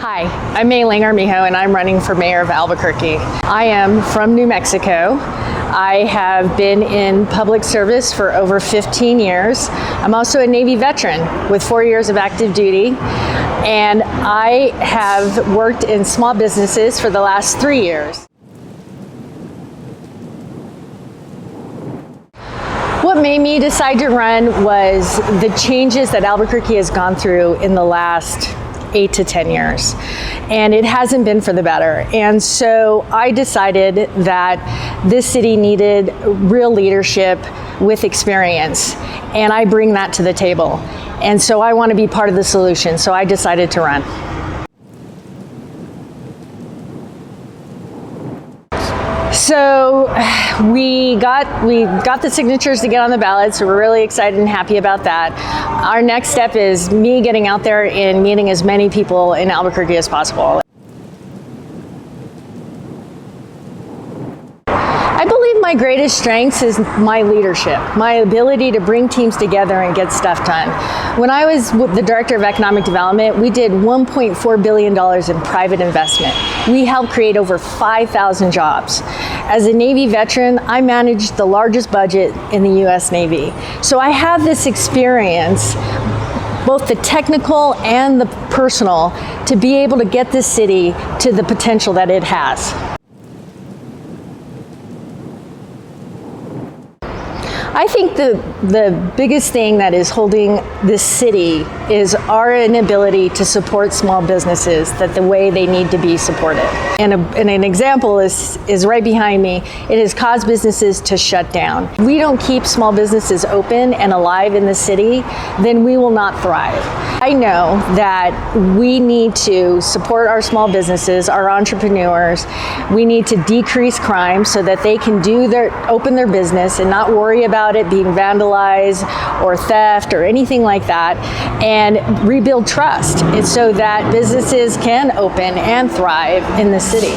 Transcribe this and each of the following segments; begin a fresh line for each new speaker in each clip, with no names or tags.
Hi, I'm Mayling Armijo and I'm running for mayor of Albuquerque. I am from New Mexico. I have been in public service for over 15 years. I'm also a Navy veteran with 4 years of active duty, and I have worked in small businesses for the last 3 years. What made me decide to run was the changes that Albuquerque has gone through in the last 8 to 10 years, and it hasn't been for the better. And so I decided that this city needed real leadership with experience, and I bring that to the table. And so I want to be part of the solution, so I decided to run. So we got the signatures to get on the ballot, so we're really excited and happy about that. Our next step is me getting out there and meeting as many people in Albuquerque as possible. I believe my greatest strength is my leadership, my ability to bring teams together and get stuff done. When I was the Director of Economic Development, we did $1.4 billion in private investment. We helped create over 5,000 jobs. As a Navy veteran, I managed the largest budget in the U.S. Navy. So I have this experience, both the technical and the personal, to be able to get this city to the potential that it has. I think the biggest thing that is holding this city is our inability to support small businesses the way they need to be supported. And an example is right behind me. It has caused businesses to shut down. If we don't keep small businesses open and alive in the city, then we will not thrive. I know that we need to support our small businesses, our entrepreneurs. We need to decrease crime so that they can open their business and not worry about it being vandalized or theft or anything like that, and rebuild trust so that businesses can open and thrive in the city.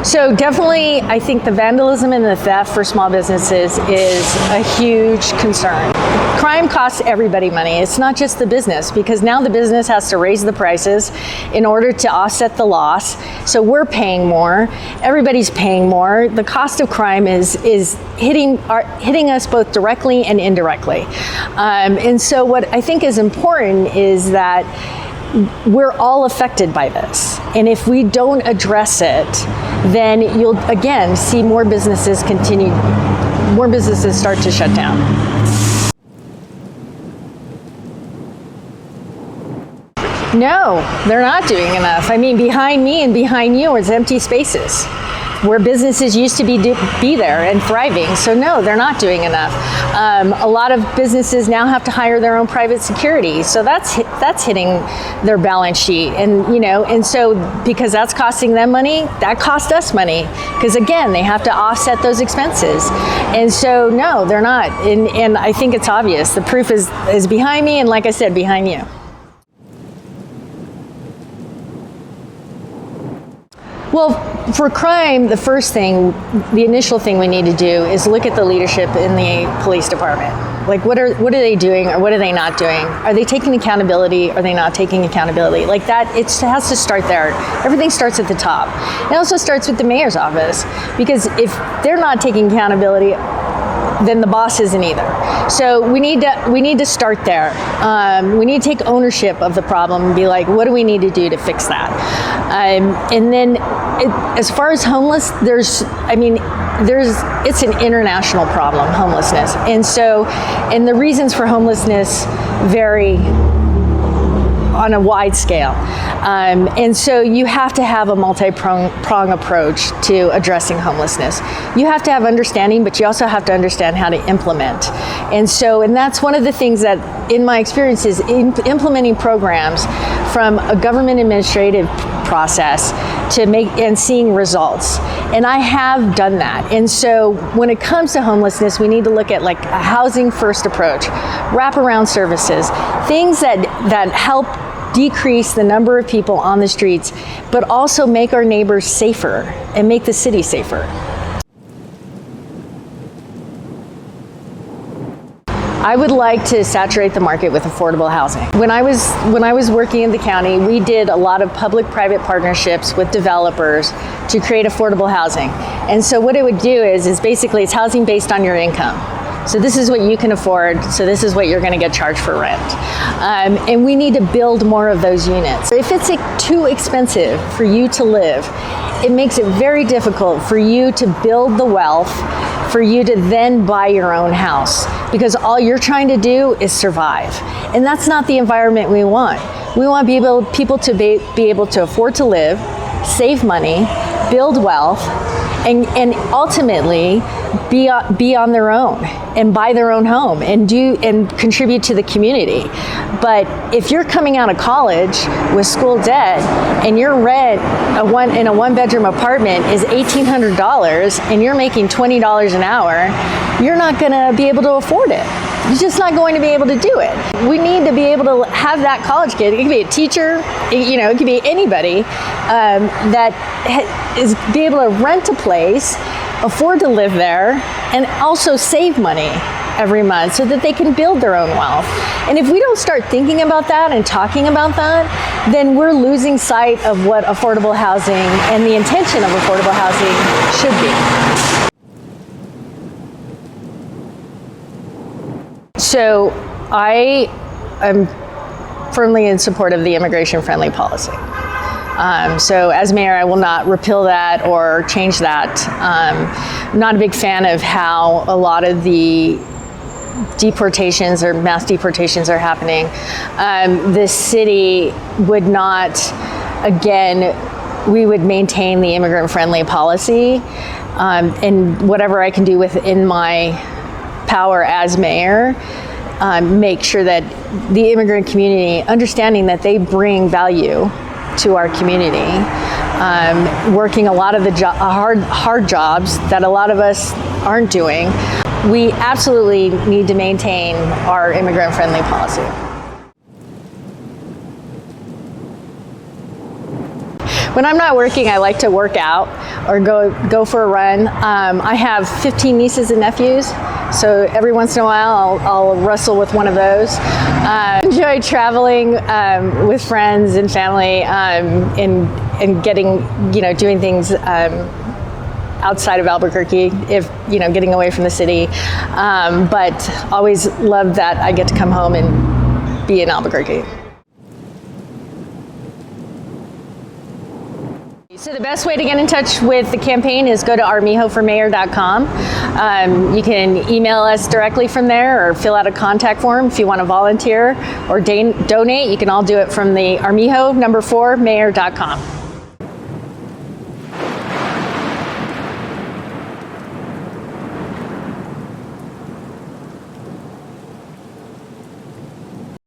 So definitely, I think the vandalism and the theft for small businesses is a huge concern. Crime costs everybody money. It's not just the business, because now the business has to raise the prices in order to offset the loss. So we're paying more. Everybody's paying more. The cost of crime is hitting us both directly and indirectly. And so what I think is important is that we're all affected by this. And if we don't address it, then you'll again see more businesses start to shut down. No, they're not doing enough. I mean, behind me and behind you is empty spaces where businesses used to be there and thriving. So no, they're not doing enough. A lot of businesses now have to hire their own private security. So that's hitting their balance sheet. And so because that's costing them money, that costs us money. Because again, they have to offset those expenses. And so no, they're not. And I think it's obvious. The proof is behind me, and like I said, behind you. Well, for crime, the initial thing we need to do is look at the leadership in the police department. Like, what are they doing, or what are they not doing? Are they taking accountability? Are they not taking accountability? Like that, it has to start there. Everything starts at the top. It also starts with the mayor's office, because if they're not taking accountability, then the boss isn't either. So we need to start there. We need to take ownership of the problem and be like, what do we need to do to fix that? And then as far as homeless, it's an international problem, homelessness. And the reasons for homelessness vary on a wide scale. And so you have to have a multi-prong approach to addressing homelessness. You have to have understanding, but you also have to understand how to implement. And that's one of the things that, in my experience, is implementing programs from a government administrative process and seeing results. And I have done that. And so when it comes to homelessness, we need to look at like a housing first approach, wraparound services, things that help decrease the number of people on the streets, but also make our neighbors safer and make the city safer. I would like to saturate the market with affordable housing. When I was working in the county, we did a lot of public-private partnerships with developers to create affordable housing. And so what it would do is basically it's housing based on your income. So this is what you can afford, so this is what you're going to get charged for rent. And we need to build more of those units. If it's too expensive for you to live, it makes it very difficult for you to build the wealth for you to then buy your own house, because all you're trying to do is survive. And that's not the environment we want. We want people to be able to afford to live, save money, build wealth, and ultimately be on their own and buy their own home and contribute to the community. But if you're coming out of college with school debt and your rent in a one-bedroom apartment is $1,800 and you're making $20 an hour, you're not going to be able to afford it. You're just not going to be able to do it. We need to be able to have that college kid. It could be a teacher, it could be anybody that is be able to rent a place, afford to live there, and also save money every month so that they can build their own wealth. And if we don't start thinking about that and talking about that, then we're losing sight of what affordable housing and the intention of affordable housing should be. So I am firmly in support of the immigration-friendly policy. So as mayor, I will not repeal that or change that. I'm not a big fan of how a lot of the deportations or mass deportations are happening. The city would not, again, we would maintain the immigrant-friendly policy, and whatever I can do within my power as mayor, make sure that the immigrant community, understanding that they bring value to our community, working a lot of the hard jobs that a lot of us aren't doing. We absolutely need to maintain our immigrant-friendly policy. When I'm not working, I like to work out or go for a run. I have 15 nieces and nephews, so every once in a while I'll wrestle with one of those. I enjoy traveling with friends and family and getting, doing things outside of Albuquerque, getting away from the city. But always love that I get to come home and be in Albuquerque. So the best way to get in touch with the campaign is go to armijoformayor.com. You can email us directly from there or fill out a contact form if you want to volunteer or donate. You can all do it from the Armijo 4mayor.com.